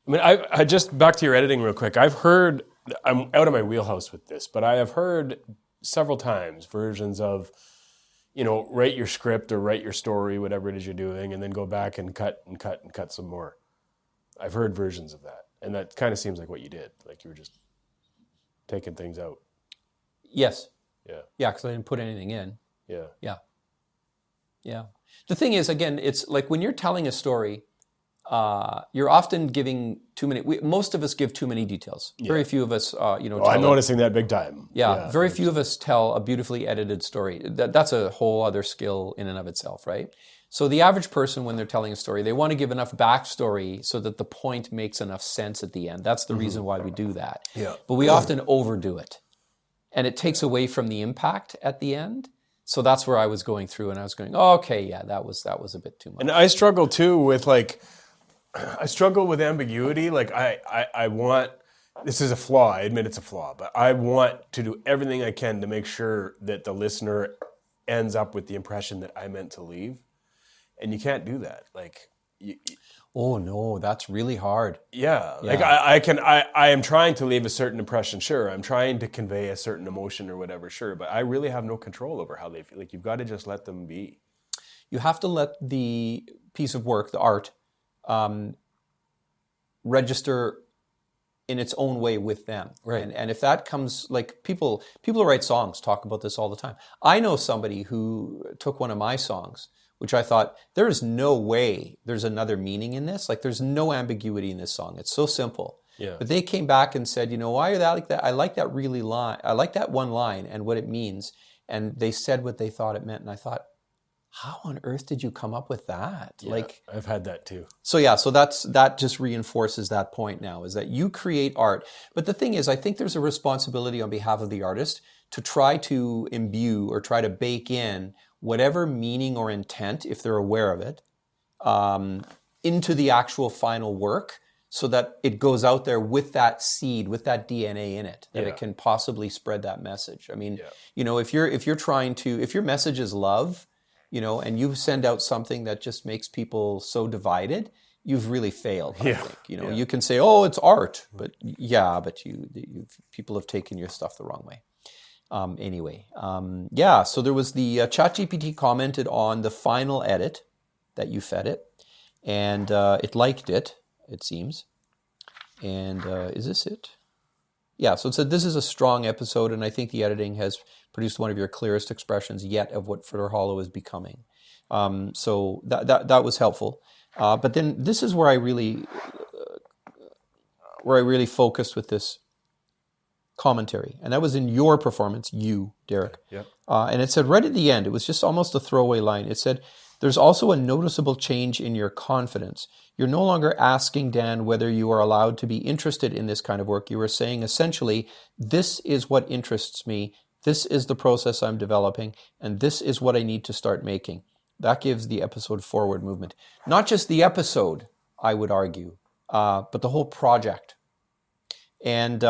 I mean, I just, back to your editing real quick. I've heard, I'm out of my wheelhouse with this, but I have heard several times versions of, write your script or write your story, whatever it is you're doing, and then go back and cut and cut and cut some more. I've heard versions of that. And that kind of seems like what you did. Like you were just taking things out. Yes. Yeah. Yeah, because I didn't put anything in. Yeah. Yeah. Yeah. The thing is, again, it's like when you're telling a story, you're often giving too many. Most of us give too many details. Yeah. Very few of us, I'm noticing that big time. Yeah, very few of us tell a beautifully edited story. That's a whole other skill in and of itself, right? So the average person, when they're telling a story, they want to give enough backstory so that the point makes enough sense at the end. That's the reason why we do that. Yeah. But we often overdo it, and it takes away from the impact at the end. So that's where I was going through, and I was going, oh, okay, yeah, that was a bit too much. And I struggle too with ambiguity. Like I want, this is a flaw, I admit it's a flaw, but I want to do everything I can to make sure that the listener ends up with the impression that I meant to leave. And you can't do that. Oh no, that's really hard. Yeah. Like I am trying to leave a certain impression, sure. I'm trying to convey a certain emotion or whatever, sure. But I really have no control over how they feel. Like you've got to just let them be. You have to let the piece of work, the art, register in its own way with them. Right. And if that comes, like people who write songs talk about this all the time. I know somebody who took one of my songs, which I thought, there is no way there's another meaning in this. Like there's no ambiguity in this song. It's so simple. Yeah. But they came back and said, why are that like that? I like that I like that one line and what it means. And they said what they thought it meant. And I thought, how on earth did you come up with that? Yeah, I've had that too. So that just reinforces that point now, is that you create art. But the thing is, I think there's a responsibility on behalf of the artist to try to imbue or try to bake in whatever meaning or intent, if they're aware of it, into the actual final work, so that it goes out there with that seed, with that DNA in it, that it can possibly spread that message. I mean, if your message is love, and you send out something that just makes people so divided, you've really failed. I think. You can say, "Oh, it's art," but people have taken your stuff the wrong way. So there was the ChatGPT commented on the final edit that you fed it, and it liked it, it seems. And is this it? Yeah, so it said, this is a strong episode, and I think the editing has produced one of your clearest expressions yet of what Footer Hollow is becoming. So that was helpful. But then this is where I really focused with this commentary, and that was in your performance, you, Derek. Yeah. And it said right at the end, it was just almost a throwaway line. It said, there's also a noticeable change in your confidence. You're no longer asking Dan whether you are allowed to be interested in this kind of work. You are saying essentially, this is what interests me, this is the process I'm developing, and this is what I need to start making. That gives the episode forward movement. Not just the episode, I would argue, but the whole project. And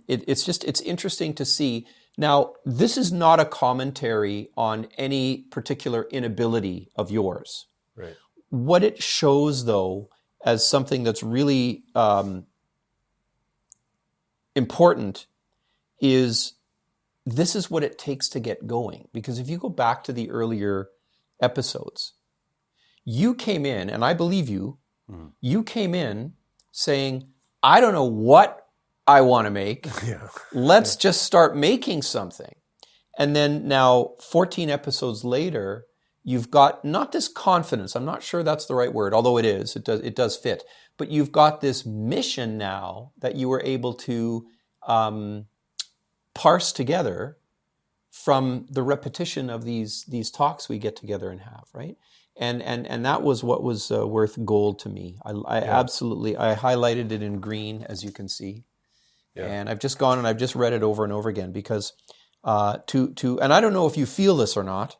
it's interesting to see. Now, this is not a commentary on any particular inability of yours. Right. What it shows, though, as something that's really important is this is what it takes to get going. Because if you go back to the earlier episodes, you came in, and I believe you, you came in saying, I don't know what I want to make. Let's just start making something. And then now, 14 episodes later, you've got not this confidence. I'm not sure that's the right word, although it is. It does fit. But you've got this mission now that you were able to parse together from the repetition of these talks we get together and have, right? And that was what was worth gold to me. I absolutely, I highlighted it in green, as you can see. Yeah. And I've just gone and I've just read it over and over again because and I don't know if you feel this or not,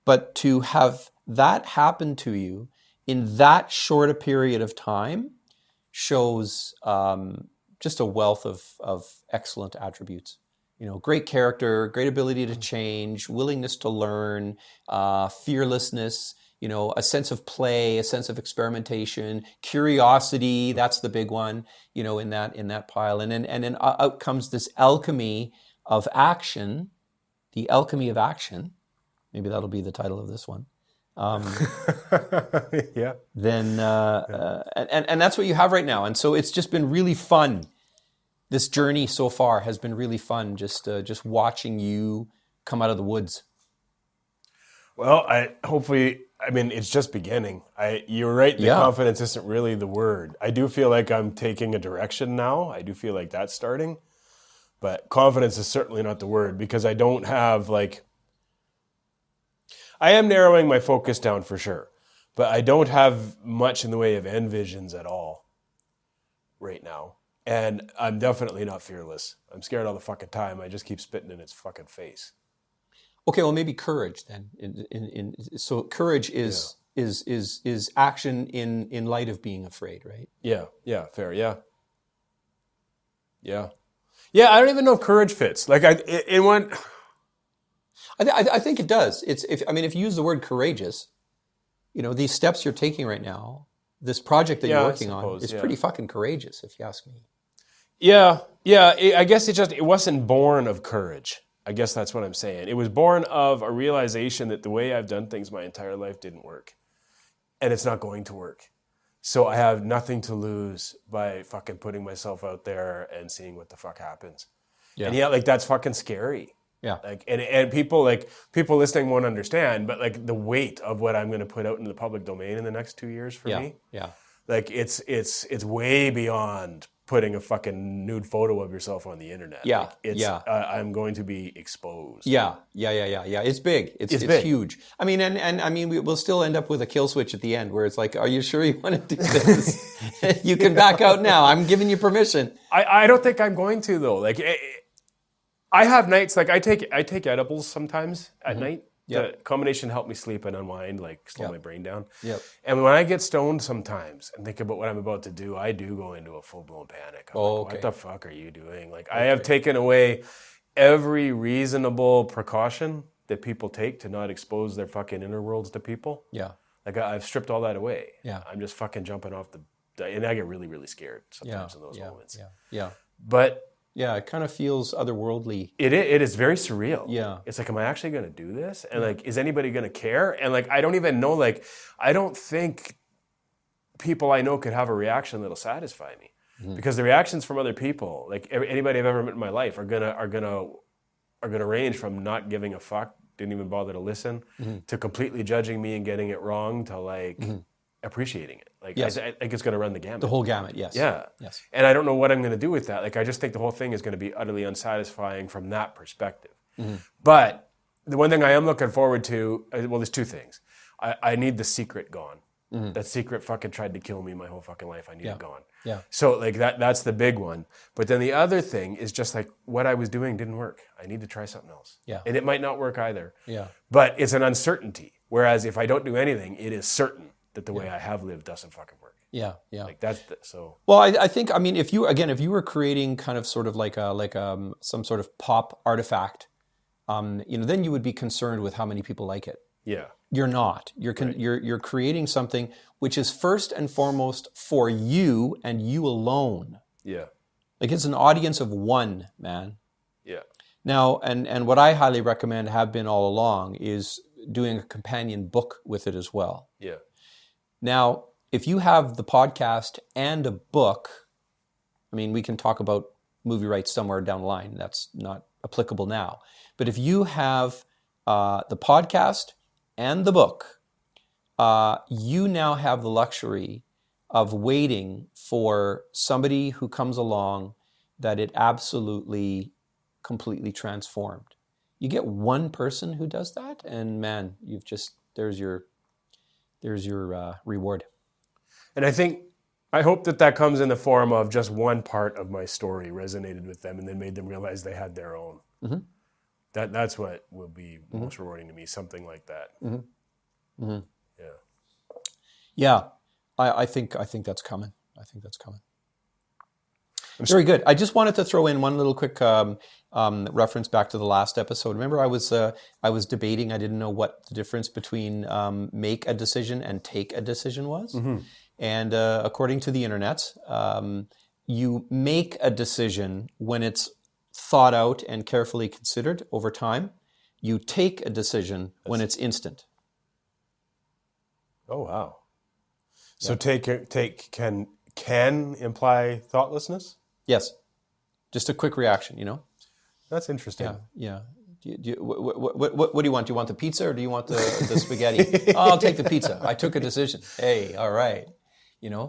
but to have that happen to you in that short a period of time shows just a wealth of excellent attributes. Great character, great ability to change, willingness to learn, fearlessness, a sense of play, a sense of experimentation, curiosity. That's the big one, in that pile. And then out comes this alchemy of action, the alchemy of action. Maybe that'll be the title of this one. Yeah. Then and that's what you have right now. And so it's just been really fun. This journey so far has been really fun. Just watching you come out of the woods. Well, it's just beginning. You're right. The confidence isn't really the word. I do feel like I'm taking a direction now. I do feel like that's starting, but confidence is certainly not the word, because I don't have I am narrowing my focus down for sure, but I don't have much in the way of end visions at all right now. And I'm definitely not fearless. I'm scared all the fucking time. I just keep spitting in its fucking face. Okay, well, maybe courage then. So courage is action in light of being afraid, right? Yeah, fair, yeah. I don't even know if courage fits. I think it does. If you use the word courageous, these steps you're taking right now, this project that you're working on is pretty fucking courageous, if you ask me. Yeah. I guess it wasn't born of courage. I guess that's what I'm saying. It was born of a realization that the way I've done things my entire life didn't work. And it's not going to work. So I have nothing to lose by fucking putting myself out there and seeing what the fuck happens. Yeah. And that's fucking scary. Yeah. And people listening won't understand, but the weight of what I'm going to put out into the public domain in the next 2 years for me. Yeah. It's way beyond putting a fucking nude photo of yourself on the internet. Yeah. I'm going to be exposed. Yeah. It's big. It's big. Huge. We'll still end up with a kill switch at the end where it's like, are you sure you want to do this? You can back out now. I'm giving you permission. I don't think I'm going to though. I have nights, I take edibles sometimes at night. The combination helped me sleep and unwind, slow my brain down. Yep. And when I get stoned sometimes and think about what I'm about to do, I do go into a full-blown panic. I'm what the fuck are you doing? I have taken away every reasonable precaution that people take to not expose their fucking inner worlds to people. Yeah. I've stripped all that away. Yeah. I'm just fucking jumping off and I get really, really scared sometimes in those moments. Yeah. But yeah, it kind of feels otherworldly. It is very surreal. Yeah. It's am I actually going to do this? And is anybody going to care? And I don't even know, I don't think people I know could have a reaction that'll satisfy me. Mm-hmm. Because the reactions from other people, anybody I've ever met in my life are gonna range from not giving a fuck, didn't even bother to listen, to completely judging me and getting it wrong, to appreciating it. Yes. I think it's going to run the gamut. The whole gamut, yes. Yeah. Yes. And I don't know what I'm going to do with that. I just think the whole thing is going to be utterly unsatisfying from that perspective. Mm-hmm. But the one thing I am looking forward to, there's two things. I need the secret gone. Mm-hmm. That secret fucking tried to kill me my whole fucking life. I need it gone. Yeah. So that's the big one. But then the other thing is just what I was doing didn't work. I need to try something else. Yeah. And it might not work either. Yeah. But it's an uncertainty. Whereas if I don't do anything, it is certain that the way I have lived doesn't fucking work. Yeah. Well, I think if you were creating kind of sort of some sort of pop artifact, then you would be concerned with how many people like it. Yeah. You're not. You're creating something which is first and foremost for you and you alone. Yeah. It's an audience of one, man. Yeah. Now, and what I highly recommend, have been all along, is doing a companion book with it as well. Yeah. Now, if you have the podcast and a book, we can talk about movie rights somewhere down the line. That's not applicable now. But if you have the podcast and the book, you now have the luxury of waiting for somebody who comes along that it absolutely, completely transformed. You get one person who does that, and man, there's your reward. And I hope that comes in the form of just one part of my story resonated with them and then made them realize they had their own. Mm-hmm. That's what will be most rewarding to me, something like that. Mm-hmm. Mm-hmm. Yeah. Yeah, I think that's coming. Very good. I just wanted to throw in one little quick reference back to the last episode. Remember, I was debating. I didn't know what the difference between make a decision and take a decision was. Mm-hmm. And according to the internet, you make a decision when it's thought out and carefully considered over time. You take a decision when it's instant. Oh wow! So take can imply thoughtlessness. Yes, just a quick reaction. That's interesting. Yeah. What do you want? Do you want the pizza or do you want the spaghetti? Oh, I'll take the pizza. I took a decision. Hey, all right.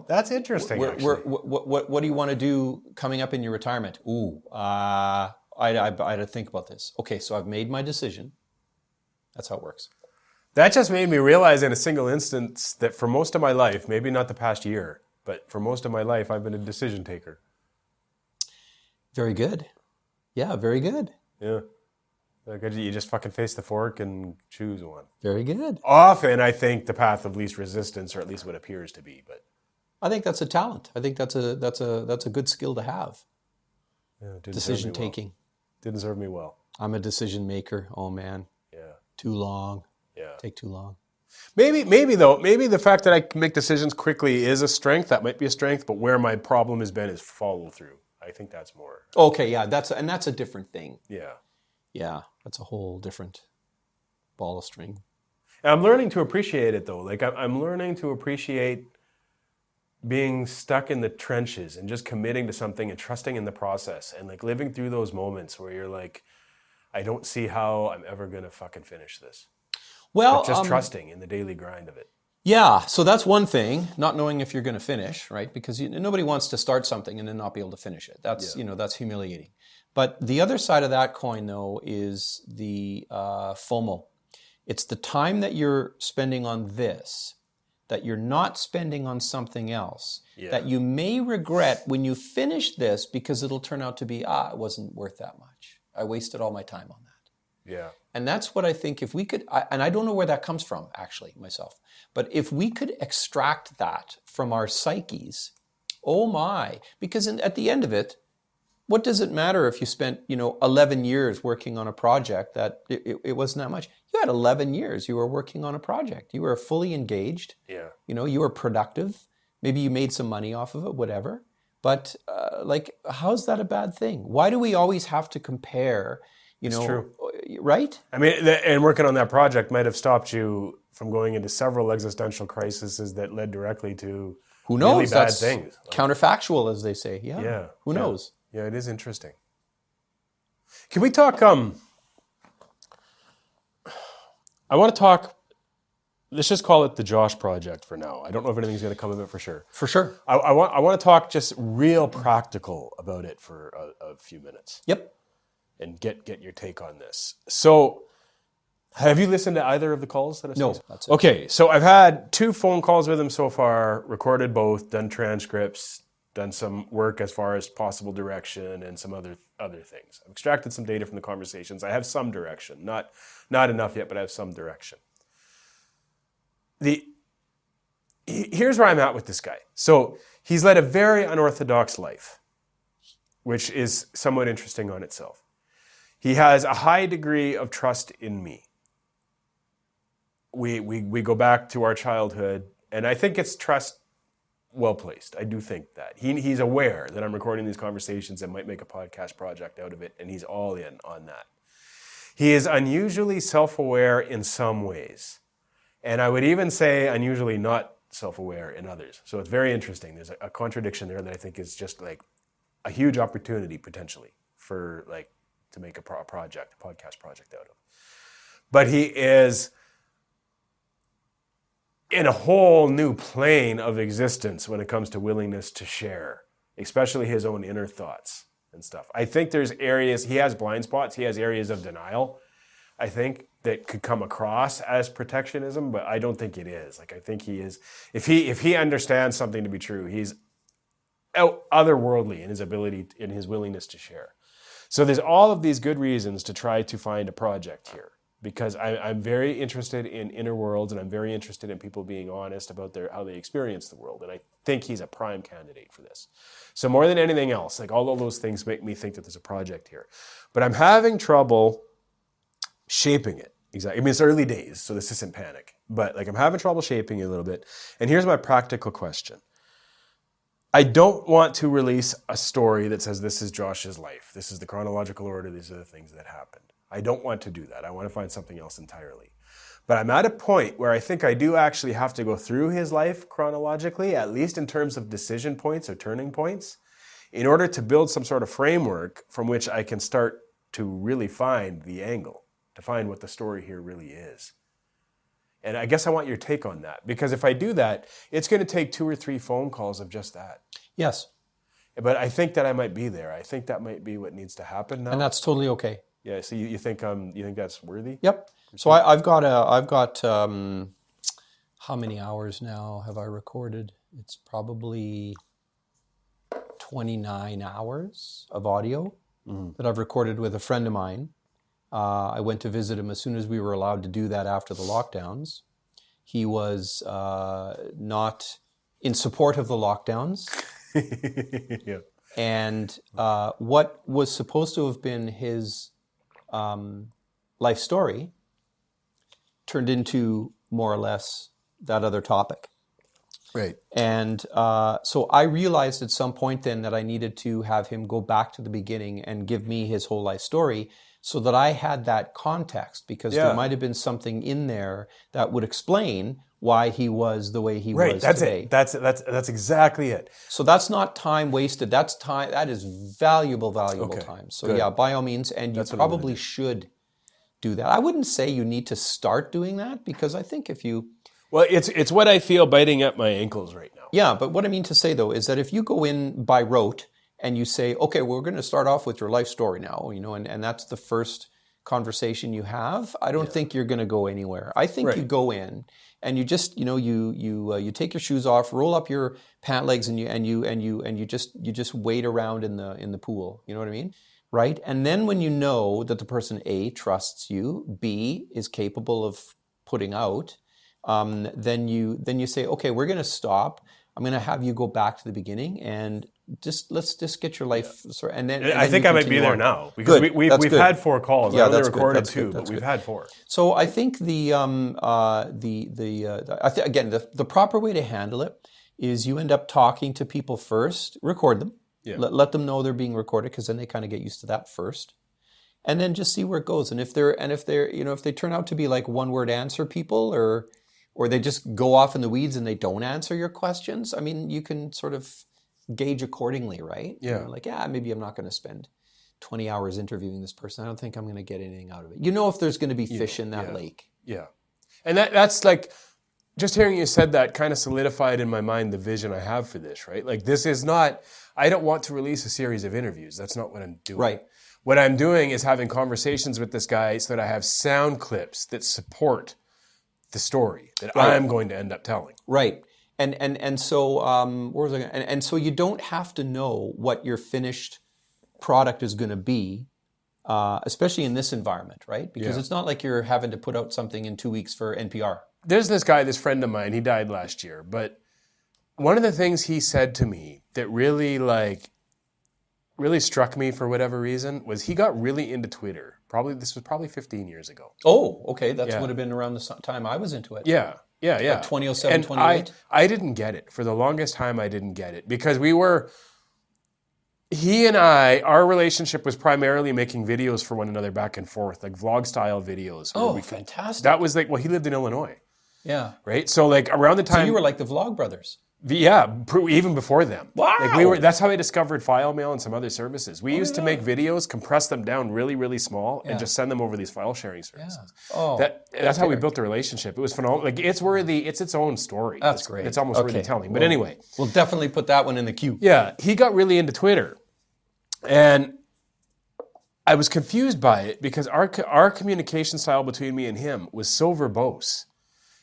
That's interesting. What do you want to do coming up in your retirement? Ooh, I had to think about this. Okay, so I've made my decision. That's how it works. That just made me realize in a single instance that for most of my life, maybe not the past year, but for most of my life, I've been a decision taker. Very good. Yeah, very good. Yeah. Like you just fucking face the fork and choose one. Very good. Often, I think the path of least resistance, or at least what appears to be, but I think that's a talent. I think that's a good skill to have. Yeah, decision taking. Didn't serve me well. I'm a decision maker. Oh man. Yeah. Too long. Yeah. Take too long. Maybe the fact that I can make decisions quickly is a strength. That might be a strength, but where my problem has been is follow through. I think that's more. Okay, yeah, that's a different thing. Yeah. Yeah, that's a whole different ball of string. And I'm learning to appreciate it though. Like I'm learning to appreciate being stuck in the trenches and just committing to something and trusting in the process and like living through those moments where you're like, I don't see how I'm ever going to fucking finish this. Well, but just trusting in the daily grind of it. Yeah, so that's one thing, not knowing if you're going to finish, right? Because nobody wants to start something and then not be able to finish it. That's, that's humiliating. But the other side of that coin, though, is the FOMO. It's the time that you're spending on this, that you're not spending on something else, that you may regret when you finish this because it'll turn out to be, it wasn't worth that much. I wasted all my time on that. Yeah. And that's what I think if we could, and I don't know where that comes from actually myself, but if we could extract that from our psyches, oh my, because at the end of it, what does it matter if you spent, 11 years working on a project that it wasn't that much? You had 11 years you were working on a project. You were fully engaged. Yeah. You were productive. Maybe you made some money off of it, whatever. But how's that a bad thing? Why do we always have to compare? It's true. Right? I mean, and working on that project might have stopped you from going into several existential crises that led directly to who knows? Really bad things. Counterfactual, as they say. Yeah. Who knows? Yeah, it is interesting. Can we talk? I want to talk. Let's just call it the Josh Project for now. I don't know if anything's going to come of it for sure. For sure. I want to talk just real practical about it for a few minutes. Yep. And get your take on this. So, have you listened to either of the calls that I've No, seen? that's it. Okay, so I've had 2 phone calls with him so far, recorded both, done transcripts, done some work as far as possible direction and some other things. I've extracted some data from the conversations. I have some direction, not enough yet, but I have some direction. Here's where I'm at with this guy. So he's led a very unorthodox life, which is somewhat interesting on itself. He has a high degree of trust in me. We go back to our childhood, and I think it's trust well placed. I do think that. He's aware that I'm recording these conversations and might make a podcast project out of it, and he's all in on that. He is unusually self-aware in some ways, and I would even say unusually not self-aware in others. So it's very interesting. There's a contradiction there that I think is just like a huge opportunity potentially for like to make a podcast project out of. But he is in a whole new plane of existence when it comes to willingness to share, especially his own inner thoughts and stuff. I think there's areas, he has blind spots, he has areas of denial, I think, that could come across as protectionism, but I don't think it is. Like, I think he is, if he understands something to be true, he's otherworldly in his ability, in his willingness to share. So there's all of these good reasons to try to find a project here. because I'm very interested in inner worlds, and I'm very interested in people being honest about how they experience the world. And I think he's a prime candidate for this. So more than anything else, like all of those things make me think that there's a project here. But I'm having trouble shaping it. Exactly. I mean, it's early days, so this isn't panic. But like I'm having trouble shaping it a little bit. And here's my practical question. I don't want to release a story that says this is Josh's life. This is the chronological order. These are the things that happened. I don't want to do that. I want to find something else entirely. But I'm at a point where I think I do actually have to go through his life chronologically, at least in terms of decision points or turning points, in order to build some sort of framework from which I can start to really find the angle, to find what the story here really is. And I guess I want your take on that, because if I do that, it's going to take 2 or 3 phone calls of just that. Yes. But I think that I might be there. I think that might be what needs to happen now. And that's totally okay. Yeah. So you think that's worthy? Yep. So I've got how many hours now have I recorded? It's probably 29 hours of audio that I've recorded with a friend of mine. I went to visit him as soon as we were allowed to do that after the lockdowns. He was not in support of the lockdowns. Yeah. And what was supposed to have been his life story turned into more or less that other topic. Right. And so I realized at some point then that I needed to have him go back to the beginning and give me his whole life story so that I had that context, because there might have been something in there that would explain why he was the way he was today. Right, that's exactly it. So that's not time wasted. That's time. That is valuable time. So good. by all means, and you probably should do that. I wouldn't say you need to start doing that, because I think if you... Well, it's what I feel biting at my ankles right now. Yeah, but what I mean to say though is that if you go in by rote and you say, okay, we're going to start off with your life story now, and that's the first conversation you have, I don't think you're going to go anywhere. I think you go in and you just, you take your shoes off, roll up your pant legs, and you just wade around in the pool. You know what I mean? Right? And then when you know that the person A, trusts you, B, is capable of putting out, then you say, okay, we're going to stop. I'm going to have you go back to the beginning and let's get your life. And then I think I might be there now, because we've had 4 calls. I only recorded 2, but we've had 4. So I think the proper way to handle it is you end up talking to people first, record them, let them know they're being recorded, because then they kind of get used to that first, and then just see where it goes. And if they turn out to be like one-word answer people, or they just go off in the weeds and they don't answer your questions, I mean, you can sort of gauge accordingly, right? Yeah. Maybe I'm not going to spend 20 hours interviewing this person. I don't think I'm going to get anything out of it. If there's going to be fish in that lake. Yeah. And that's like, just hearing you said that kind of solidified in my mind the vision I have for this, right? Like, this is not, I don't want to release a series of interviews. That's not what I'm doing. Right. What I'm doing is having conversations with this guy so that I have sound clips that support the story that I'm going to end up telling. Right. And so where was I going? And so you don't have to know what your finished product is going to be, especially in this environment, right? Because it's not like you're having to put out something in 2 weeks for NPR. There's this friend of mine, he died last year, but one of the things he said to me that really struck me for whatever reason was he got really into Twitter. This was probably 15 years ago. Oh, okay. That would have been around the time I was into it. Yeah. Like 2007, and 28? I didn't get it. For the longest time, I didn't get it, because he and our relationship was primarily making videos for one another back and forth, like vlog style videos. Oh, fantastic. That was he lived in Illinois. Yeah. Right? So around the time... So you were like the Vlog Brothers. Even before them. Wow. That's how I discovered File Mail and some other services. We used to make videos, compress them down really, really small, and just send them over these file sharing services. Yeah. Oh, that's how we built the relationship. It was phenomenal. It's its own story. That's great. It's almost worthy telling. But anyway. We'll definitely put that one in the queue. Yeah. He got really into Twitter. And I was confused by it, because our communication style between me and him was so verbose.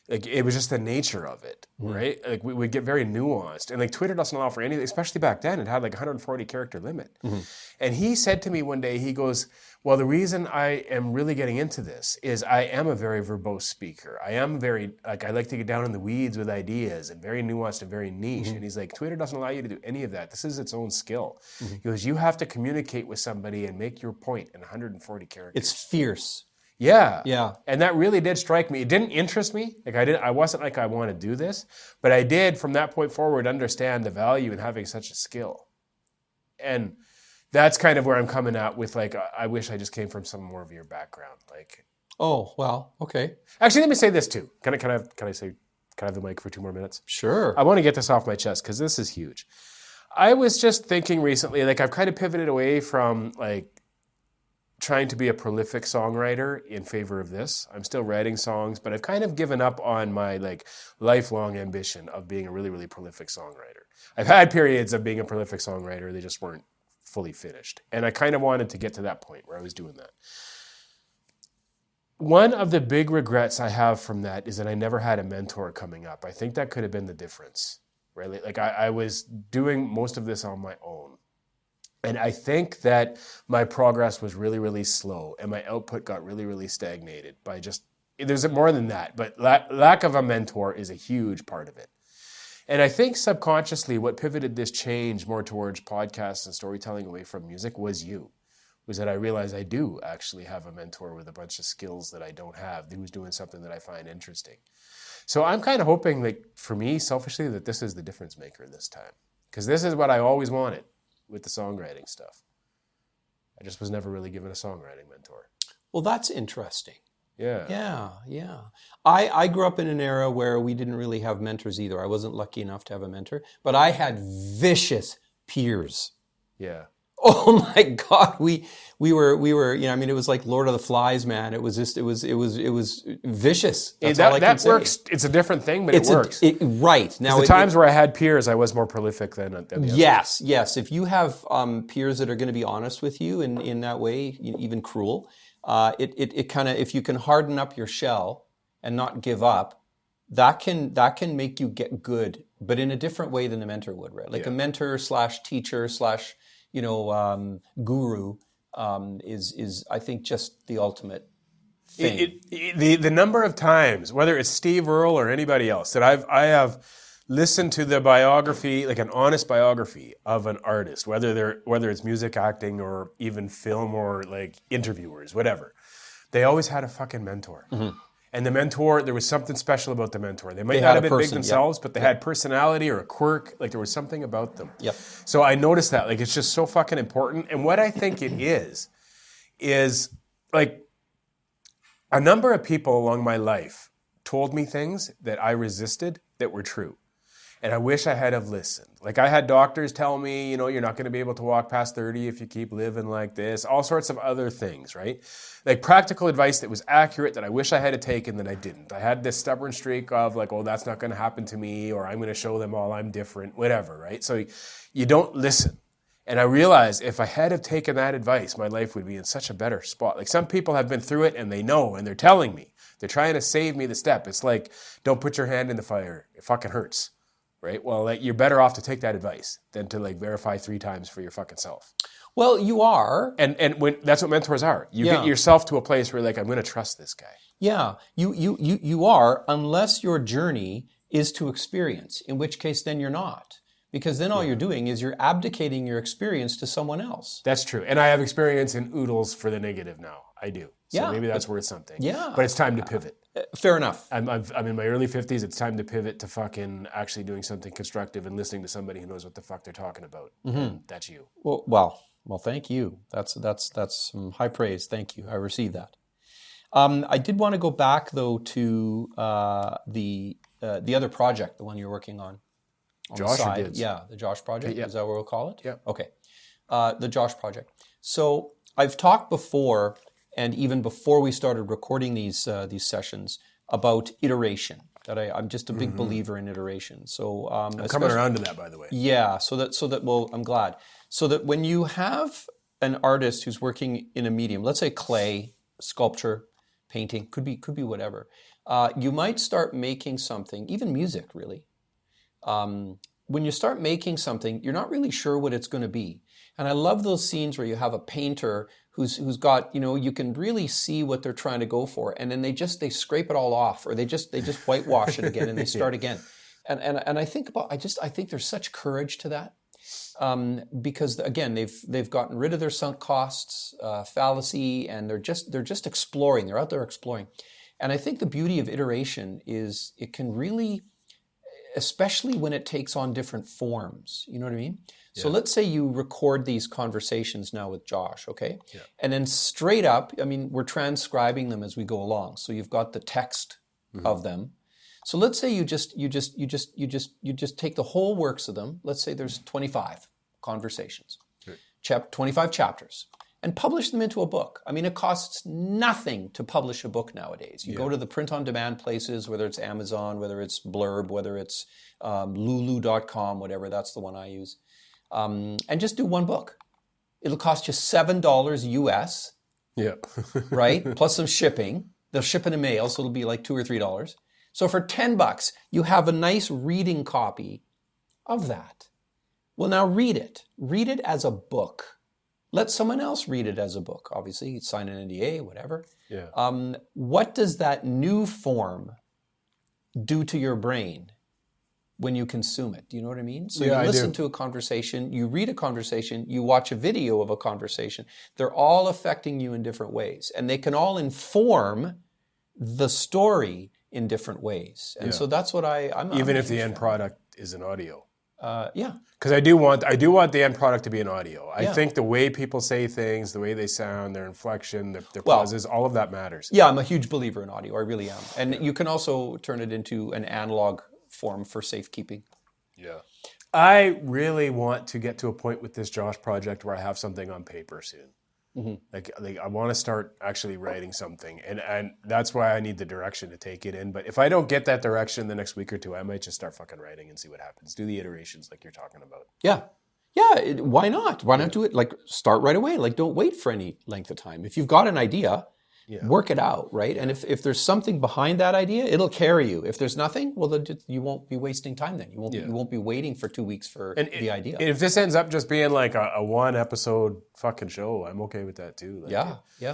Like it was just the nature of it, right? Like we would get very nuanced, and like Twitter doesn't allow for anything, especially back then. It had like 140 character limit. And he said to me one day, he goes, "Well, the reason I am really getting into this is I am a very verbose speaker. I am very like I like to get down in the weeds with ideas and very nuanced and very niche." And he's like, "Twitter doesn't allow you to do any of that. This is its own skill." He goes, "You have to communicate with somebody and make your point in 140 characters." It's fierce. Yeah. Yeah. And that really did strike me. It didn't interest me. Like I wasn't like I want to do this, but I did from that point forward understand the value in having such a skill. And that's kind of where I'm coming at with like, I wish I just came from some more of your background. Like, Oh, well, okay. actually, let me say this too. Can I have the mic for 2 more minutes? Sure. I want to get this off my chest because this is huge. I was just thinking recently, like I've kind of pivoted away from like trying to be a prolific songwriter in favor of this. I'm still writing songs, but I've kind of given up on my like lifelong ambition of being a really, really prolific songwriter. I've had periods of being a prolific songwriter. They just weren't fully finished. And I kind of wanted to get to that point where I was doing that. One of the big regrets I have from that is that I never had a mentor coming up. I think that could have been the difference, right? Like I was doing most of this on my own. And I think that my progress was really, really slow and my output got really, really stagnated by just, there's more than that, but lack of a mentor is a huge part of it. And I think subconsciously what pivoted this change more towards podcasts and storytelling away from music was that I realized I do actually have a mentor with a bunch of skills that I don't have, who's doing something that I find interesting. So I'm kind of hoping that for me, selfishly, that this is the difference maker this time. Because this is what I always wanted with the songwriting stuff. I just was never really given a songwriting mentor. Well, that's interesting. Yeah. Yeah. I grew up in an era where we didn't really have mentors either. I wasn't lucky enough to have a mentor, but I had vicious peers. Yeah. Oh my God, we were, I mean, it was like Lord of the Flies, man. It was vicious. That's all I can say. Works. It's a different thing, but it works. Right. Now, the times where I had peers, I was more prolific than the others. Yes. If you have peers that are going to be honest with you in that way, even cruel, it kind of, if you can harden up your shell and not give up, that can make you get good, but in a different way than a mentor would, right? Like a mentor / teacher / guru is I think just the ultimate thing. The number of times, whether it's Steve Earle or anybody else, that I have listened to the biography, like an honest biography of an artist, whether it's music, acting, or even film, or like interviewers, whatever, they always had a fucking mentor. Mm-hmm. And the mentor, there was something special about the mentor. They might not have been big themselves, but they had personality or a quirk. Like there was something about them. Yep. So I noticed that. Like it's just so fucking important. And what I think it is like a number of people along my life told me things that I resisted that were true. And I wish I had have listened. Like I had doctors tell me, you're not going to be able to walk past 30 if you keep living like this. All sorts of other things, right? Like practical advice that was accurate that I wish I had taken that I didn't. I had this stubborn streak of like, oh, that's not going to happen to me, or I'm going to show them all I'm different, whatever, right? So you don't listen. And I realized if I had have taken that advice, my life would be in such a better spot. Like some people have been through it and they know, and they're telling me. They're trying to save me the step. It's like, don't put your hand in the fire. It fucking hurts. Right? Well, like, you're better off to take that advice than to like verify 3 times for your fucking self. Well, you are. And when that's what mentors are. You get yourself to a place where like, I'm going to trust this guy. Yeah, you are, unless your journey is to experience, in which case then you're not. Because then all you're doing is you're abdicating your experience to someone else. That's true. And I have experience in oodles for the negative now. I do. So maybe that's worth something. Yeah. But it's time to pivot. Fair enough. I'm in my early 50s. It's time to pivot to fucking actually doing something constructive and listening to somebody who knows what the fuck they're talking about. Mm-hmm. And that's you. Well, thank you. That's some high praise. Thank you. I received that. I did want to go back though to the other project, the one you're working on Josh the side. Did. Yeah, the Josh project. Yeah. Is that what we'll call it? Yeah. Okay. The Josh project. So I've talked before, and even before we started recording these sessions, about iteration. That I'm just a big believer in iteration. So I'm coming around to that, by the way. Yeah. So that well, I'm glad. So that when you have an artist who's working in a medium, let's say clay, sculpture, painting, could be whatever. you might start making something, even music really. When you start making something, you're not really sure what it's going to be. And I love those scenes where you have a painter who's got, you can really see what they're trying to go for. And then they scrape it all off, or they just whitewash it again and they start again. And I think there's such courage to that. Because again, they've gotten rid of their sunk costs, fallacy, and they're just exploring. They're out there exploring. And I think the beauty of iteration is it can really, especially when it takes on different forms. You know what I mean? Yeah. So let's say you record these conversations now with Josh, okay? Yeah. And then straight up, we're transcribing them as we go along. So you've got the text of them. So let's say you just take the whole works of them. Let's say there's 25 conversations, 25 chapters, and publish them into a book. It costs nothing to publish a book nowadays. You go to the print-on-demand places, whether it's Amazon, whether it's Blurb, whether it's lulu.com, whatever, that's the one I use, and just do one book. It'll cost you $7 US, right? Plus some shipping. They'll ship in the mail, so it'll be like $2 or $3. So for $10, you have a nice reading copy of that. Well, now read it. Read it as a book. Let someone else read it as a book. Obviously, you sign an NDA, whatever. Yeah. What does that new form do to your brain when you consume it? Do you know what I mean? So you listen to a conversation, you read a conversation, you watch a video of a conversation. They're all affecting you in different ways. And they can all inform the story in different ways. And so that's what I'm even if the end product is an audio. Yeah. Because I do want the end product to be an audio. I think the way people say things, the way they sound, their inflection, their pauses, all of that matters. Yeah, I'm a huge believer in audio. I really am. And you can also turn it into an analog form for safekeeping. Yeah. I really want to get to a point with this Josh project where I have something on paper soon. Mm-hmm. Like I want to start actually writing something, and that's why I need the direction to take it in. But if I don't get that direction the next week or two, I might just start fucking writing and see what happens. Do the iterations like you're talking about. Yeah. Why not? Why not do it? Like start right away. Like don't wait for any length of time. If you've got an idea, work it out, right? And if there's something behind that idea, it'll carry you. If there's nothing, well, then you won't be wasting time. Then you won't be waiting for 2 weeks for the idea. If this ends up just being like a one episode fucking show, I'm okay with that too. Like, exactly.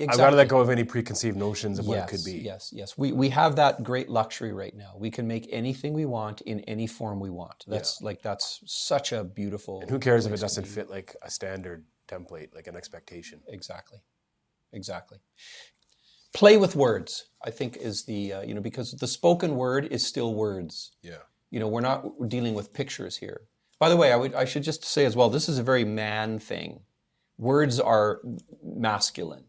I've got to let go of any preconceived notions of what it could be. Yes. We have that great luxury right now. We can make anything we want in any form we want. That's such a beautiful. And who cares if it doesn't fit like a standard template, like an expectation? Exactly. Play with words, I think, is the, because the spoken word is still words. Yeah. We're not dealing with pictures here. By the way, I should just say as well, this is a very man thing. Words are masculine.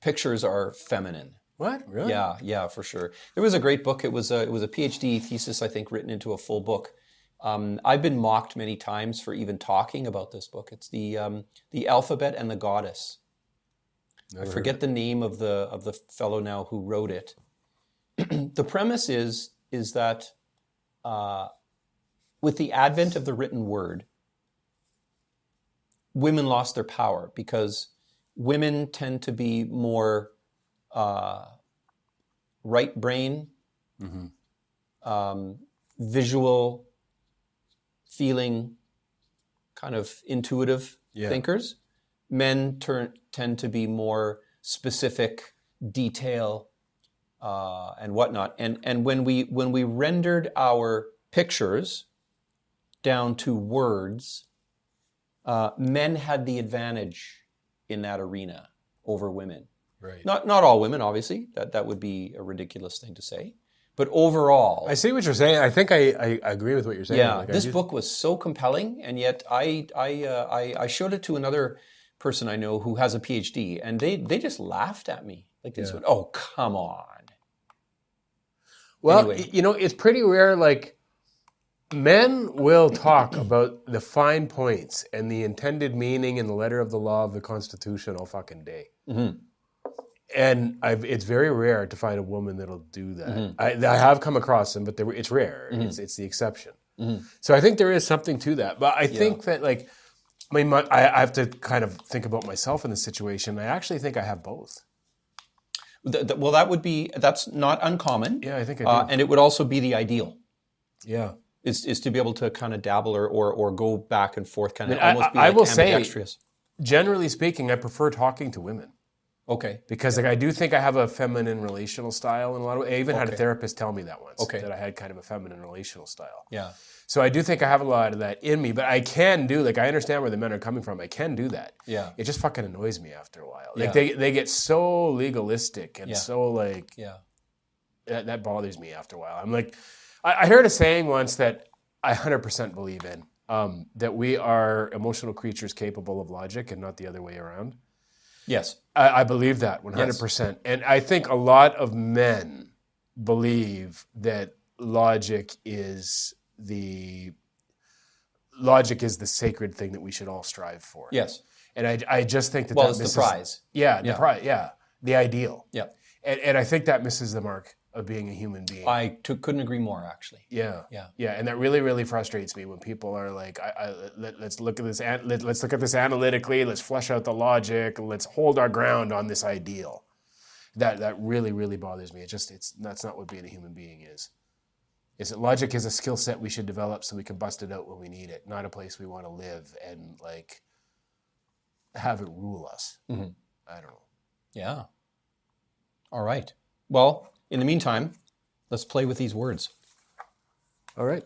Pictures are feminine. What? Really? Yeah, for sure. There was a great book. It was a PhD thesis, I think, written into a full book. I've been mocked many times for even talking about this book. It's the Alphabet and the Goddess. I forget the name of the fellow now who wrote it. The premise is that with the advent of the written word, women lost their power because women tend to be more right brain, visual, feeling, kind of intuitive thinkers. Men tend to be more specific, detail, and whatnot. And when we rendered our pictures down to words, men had the advantage in that arena over women. Right. Not all women, obviously. That would be a ridiculous thing to say. But overall, I see what you're saying. I think I agree with what you're saying. Yeah, this book was so compelling, and yet I showed it to another person I know who has a PhD, and they just laughed at me. Like this went, oh, come on. Well, anyway. It's pretty rare, like, men will talk about the fine points and the intended meaning and the letter of the law of the Constitution all fucking day. Mm-hmm. And it's very rare to find a woman that'll do that. Mm-hmm. I have come across them, but it's rare. Mm-hmm. It's the exception. Mm-hmm. So I think there is something to that. But I think that, like, I have to kind of think about myself in this situation. I actually think I have both. Well, that's not uncommon. Yeah, I think I do. And it would also be the ideal. Yeah. Is to be able to kind of dabble or go back and forth, kind of I mean, almost be I like will say, ambidextrous. generally speaking, I prefer talking to women. Okay. Because like I do think I have a feminine relational style in a lot of ways. I even had a Okay. therapist tell me that once, Okay. that I had kind of a feminine relational style. Yeah. So I do think I have a lot of that in me, but I can do, like, I understand where the men are coming from. I can do that. Yeah. It just fucking annoys me after a while. Like Yeah. they get so legalistic and so like, Yeah. that bothers me after a while. I'm like, I heard a saying once that I 100% believe in, that we are emotional creatures capable of logic and not the other way around. Yes. I believe that 100%. And I think a lot of men believe that logic is the sacred thing that we should all strive for. Yes. And I just think that It's misses the prize. Yeah, the prize. Yeah, the ideal. Yeah. And I think that misses the mark of being a human being. I couldn't agree more, actually. Yeah. Yeah. Yeah. And that really, really frustrates me when people are like, let's look at this. Let's look at this analytically. Let's flesh out the logic. Let's hold our ground on this ideal. That really, really bothers me. That's not what being a human being is. Logic is a skill set we should develop so we can bust it out when we need it, not a place we want to live and like have it rule us. Mm-hmm. I don't know. Yeah. All right. Well, in the meantime, let's play with these words. All right.